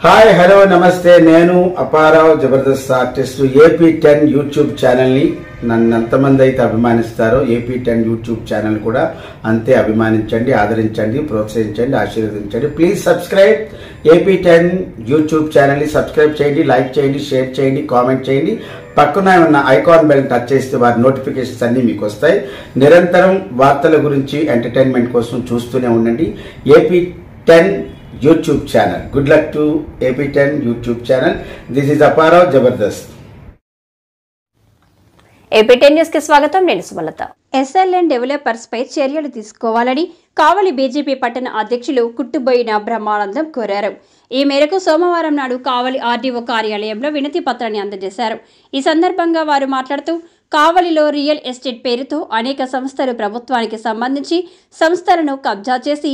Hi hello నమస్తే. నేను Apparao Jabardasth artist. AP10 YouTube ఛానల్ని నన్ను ఎంతమంది అయితే అభిమానిస్తారో AP10 యూట్యూబ్ ఛానల్ కూడా అంతే అభిమానించండి, ఆదరించండి, ప్రోత్సహించండి, ఆశీర్వదించండి. ప్లీజ్ సబ్స్క్రైబ్ AP10 యూట్యూబ్ ఛానల్ని సబ్స్క్రైబ్ చేయండి, లైక్ చేయండి, షేర్ చేయండి, కామెంట్ చేయండి. పక్కన ఉన్న ఐకాన్ బెల్ టచ్ చేస్తే వారి నోటిఫికేషన్స్ అన్నీ మీకు వస్తాయి. నిరంతరం వార్తల గురించి ఎంటర్టైన్మెంట్ కోసం చూస్తూనే ఉండండి AP10 YouTube channel. Good luck to AP10 YouTube channel. This is Aparav Jabardast. AP10 news కి స్వాగతం. నేను సుమలత. SLN డెవలపర్స్ పై చర్యలు తీసుకోవాలని కావలి బీజేపీ పట్టణ అధ్యక్షులు కుట్టుబోయిన బ్రహ్మానందం కోరారు. ఈ మేరకు సోమవారం నాడు కావలి RDO కార్యాలయంలో వినతి పత్రాన్ని అందజేశారు. ఈ సందర్భంగా వారు మాట్లాడుతూ కావలిలో రియల్ ఎస్టేట్ పేరుతో అనేక సంస్థలు ప్రభుత్వానికి సంబంధించి సంస్థలను కబ్జా చేసి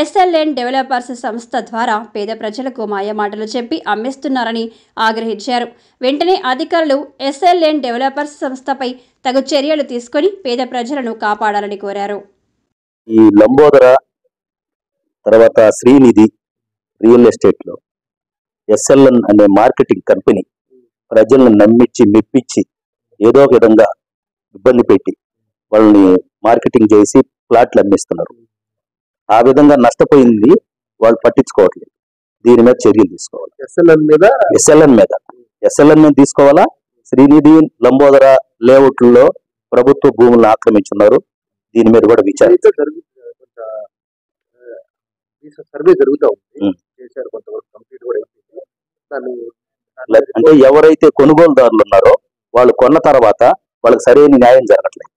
SLN డెవలపర్స్ సంస్థ ద్వారా పేద ప్రజలకు మాయమాటలు చెప్పి అమ్మేస్తున్నారని ఆగ్రహించారు. వెంటనే అధికారులు SLN డెవలపర్స్ సంస్థపై తగు చర్యలు తీసుకొని పేద ప్రజలను కాపాడాలని కోరారు. ఈ లంబోదర తర్వాత శ్రీనిధి రియల్ ఎస్టేట్లో SLN అనే మార్కెటింగ్ కంపెనీ ప్రజలను నమ్మించి మెప్పించి ఏదో ఒక విధంగా ఇబ్బంది పెట్టి వాళ్ళని మార్కెటింగ్ చేసి ప్లాట్లు అమ్మేస్తున్నారు. ఆ విధంగా నష్టపోయింది వాళ్ళు పట్టించుకోవట్లేదు. దీని మీద చర్యలు తీసుకోవాలి. SLN మీద తీసుకోవాలా. శ్రీనిధి లంబోదర లేఅవుట్లో ప్రభుత్వ భూములను ఆక్రమించున్నారు. దీని మీద కూడా విచారణ అంటే ఎవరైతే కొనుగోలుదారులు ఉన్నారో వాళ్ళు కొన్న తర్వాత వాళ్ళకి సరైన న్యాయం జరగట్లేదు.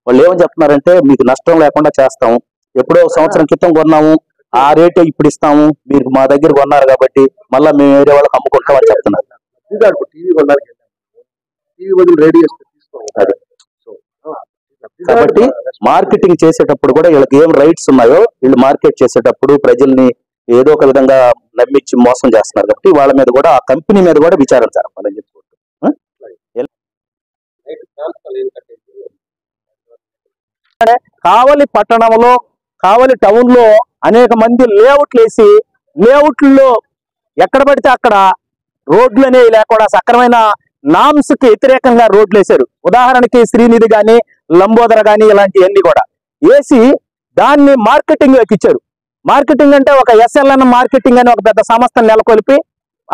వాళ్ళు ఏమని చెప్తున్నారంటే మీకు నష్టం లేకుండా చేస్తాము, ఎప్పుడో సంవత్సరం క్రితం కొన్నాము ఆ రేటే ఇప్పుడు ఇస్తాము, మీరు మా దగ్గర కొన్నారు కాబట్టి మళ్ళీ మేము వేరే వాళ్ళకి అమ్ముకుంటామని చెప్తున్నారు. కాబట్టి మార్కెటింగ్ చేసేటప్పుడు కూడా వీళ్ళకి ఏం రైట్స్ ఉన్నాయో వీళ్ళు మార్కెట్ చేసేటప్పుడు ప్రజల్ని ఏదో ఒక విధంగా నమ్మించి మోసం చేస్తున్నారు. కాబట్టి వాళ్ళ మీద కూడా ఆ కంపెనీ మీద కూడా విచారణ జరపాలని చెప్పుకుంటారు. కావలి పట్టణంలో కావలి టౌన్ లో అనేక మంది లేఅవుట్లు వేసి లేఅవుట్లో ఎక్కడ పడితే అక్కడ రోడ్లు అనేవి లేకుండా సక్రమైన నామ్స్ కి వ్యతిరేకంగా రోడ్లు వేశారు. ఉదాహరణకి శ్రీనిధి గాని లంబోదర గాని ఇలాంటివన్నీ కూడా వేసి దాన్ని మార్కెటింగ్ ఇచ్చారు. మార్కెటింగ్ అంటే ఒక SLN మార్కెటింగ్ అని ఒక పెద్ద సంస్థను నెలకొల్పి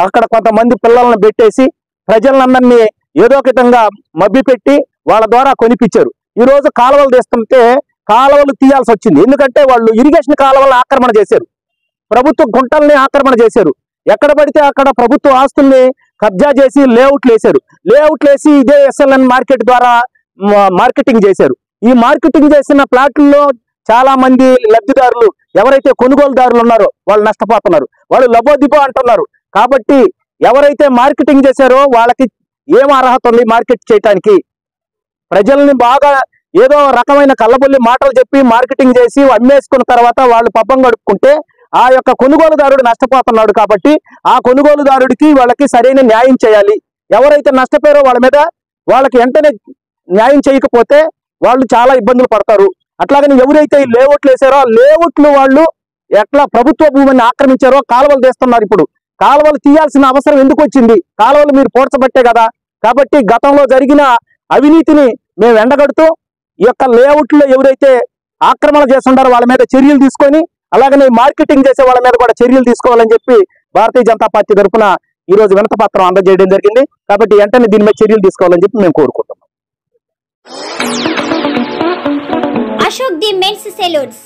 అక్కడ కొంతమంది పిల్లలను పెట్టేసి ప్రజలందరినీ ఏదో ఒక విధంగా మభ్య పెట్టి వాళ్ళ ద్వారా కొనిపించారు. ఈ రోజు కాలువలు తీస్తుంటే కాలువలు తీయాల్సి వచ్చింది. ఎందుకంటే వాళ్ళు ఇరిగేషన్ కాలువలను ఆక్రమణ చేశారు, ప్రభుత్వ గుంటల్ని ఆక్రమణ చేశారు. ఎక్కడ పడితే అక్కడ ప్రభుత్వ ఆస్తుల్ని కబ్జా చేసి లేఅవుట్లు వేసి ఇదే SLN మార్కెట్ ద్వారా మార్కెటింగ్ చేశారు. ఈ మార్కెటింగ్ చేసిన ప్లాట్లలో చాలా మంది లబ్ధిదారులు ఎవరైతే కొనుగోలుదారులు ఉన్నారో వాళ్ళు నష్టపోతున్నారు. వాళ్ళు లబోదిబో అంటున్నారు. కాబట్టి ఎవరైతే మార్కెటింగ్ చేశారో వాళ్ళకి ఏం అర్హత ఉంది మార్కెట్ చేయటానికి? ప్రజల్ని బాగా ఏదో రకమైన కళ్ళబొల్లి మాటలు చెప్పి మార్కెటింగ్ చేసి అమ్మేసుకున్న తర్వాత వాళ్ళు పబ్బం గడుపుకుంటే ఆ యొక్క కొనుగోలుదారుడు నష్టపోతున్నాడు. కాబట్టి ఆ కొనుగోలుదారుడికి వాళ్ళకి సరైన న్యాయం చేయాలి. ఎవరైతే నష్టపోయారో వాళ్ళ మీద వాళ్ళకి వెంటనే న్యాయం చేయకపోతే వాళ్ళు చాలా ఇబ్బందులు పడతారు. అట్లాగని ఎవరైతే ఈ లేఅవుట్లు వేసారో ఆ లేఅవుట్లు వాళ్ళు ఎట్లా ప్రభుత్వ భూమిని ఆక్రమించారో కాలువలు తీస్తున్నారు. ఇప్పుడు కాలువలు తీయాల్సిన అవసరం ఎందుకు వచ్చింది? కాలువలు మీరు పోడ్చబట్టే కదా. కాబట్టి గతంలో జరిగిన అవినీతిని మేము ఎండగడుతూ ఈ యొక్క లేఅవుట్లో ఎవరైతే ఆక్రమణ చేస్తుంటారో వాళ్ళ మీద చర్యలు తీసుకొని అలాగనే మార్కెటింగ్ చేసే వాళ్ళ మీద కూడా చర్యలు తీసుకోవాలని చెప్పి భారతీయ జనతా పార్టీ తరఫున ఈ రోజు వినతి పత్రం అందజేయడం జరిగింది. కాబట్టి వెంటనే దీని మీద చర్యలు తీసుకోవాలని చెప్పి మేము కోరుకుంటున్నాం. అశోక్ ది మెన్స్ సెలూన్స్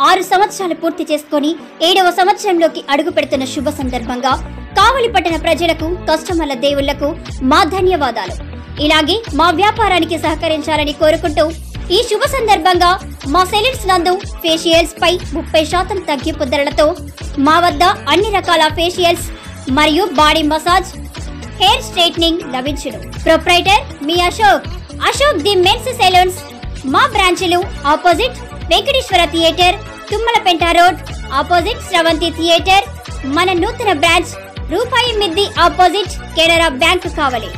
6 సంవత్సరాలు పూర్తి చేసుకుని 7వ సంవత్సరంలోకి అడుగు పెడుతున్న శుభ సందర్భంగా కావలి పట్టణ ప్రజలకు కస్టమర్ల దేవుళ్లకు మా ధన్యవాదాలు. ఇలాగే మా వ్యాపారానికి సహకరించాలని కోరుకుంటూ ఈ శుభ సందర్భంగా మా సెలూన్స్ నందు ఫేషియల్స్ పై 30% తగ్గింపు ధరలతో మా వద్ద అన్ని రకాల ఫేషియల్స్ మరియు బాడీ మసాజ్, హెయిర్ స్ట్రైట్నింగ్ లభించును. ప్రొప్రైటర్ మీ అశోక్ ది మెన్స్ సెలూన్స్. మా బ్రాంచ్లు opposite Venkateswara theatre, Tummalapenta road opposite Sravanthi theatre. మన నూతన బ్రాంచ్ రూపాయి మిద్ది ఆపోజిట్ కెనరా బ్యాంక్ కావలి.